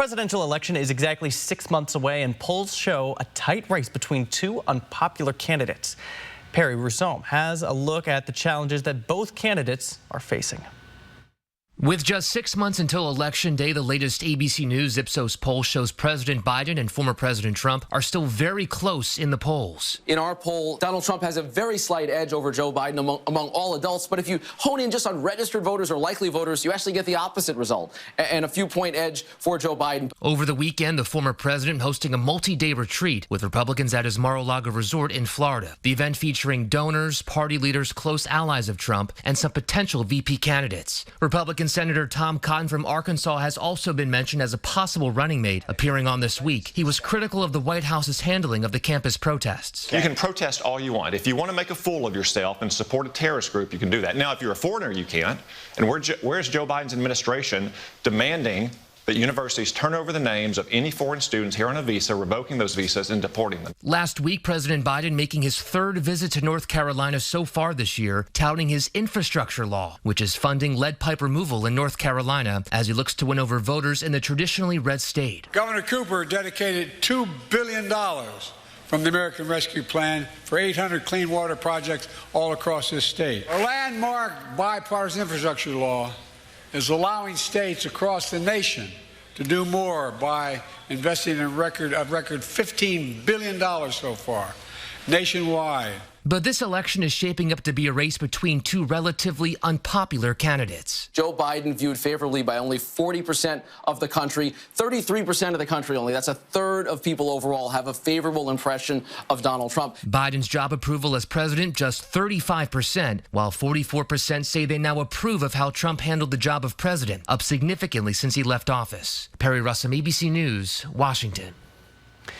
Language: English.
Presidential election is exactly 6 months away, and polls show a tight race between two unpopular candidates. Perry Rousseau has a look at the challenges that both candidates are facing. With just 6 months until Election Day, the latest ABC News Ipsos poll shows President Biden and former President Trump are still very close in the polls. In our poll, Donald Trump has a very slight edge over Joe Biden among all adults. But if you hone in just on registered voters or likely voters, you actually get the opposite result, and a few-point edge for Joe Biden. Over the weekend, the former president hosting a multi-day retreat with Republicans at his Mar-a-Lago resort in Florida. The event featuring donors, party leaders, close allies of Trump, and some potential VP candidates. Republican Senator Tom Cotton from Arkansas has also been mentioned as a possible running mate. Appearing on This Week, he was critical of the White House's handling of the campus protests. You can protest all you want. If you want to make a fool of yourself and support a terrorist group, you can do that. Now, if you're a foreigner, you can't. And where's Joe Biden's administration demanding that universities turn over the names of any foreign students here on a visa, revoking those visas and deporting them? Last week, President Biden making his third visit to North Carolina so far this year, touting his infrastructure law, which is funding lead pipe removal in North Carolina as he looks to win over voters in the traditionally red state. Governor Cooper dedicated $2 billion from the American Rescue Plan for 800 clean water projects all across this state. A landmark bipartisan infrastructure law is allowing states across the nation to do more by investing in a record $15 billion so far nationwide. But this election is shaping up to be a race between two relatively unpopular candidates. Joe Biden viewed favorably by only 40% of the country, 33% of the country only. That's a third of people overall have a favorable impression of Donald Trump. Biden's job approval as president just 35%, while 44% say they now approve of how Trump handled the job of president, up significantly since he left office. Perry Rousseau, ABC News, Washington.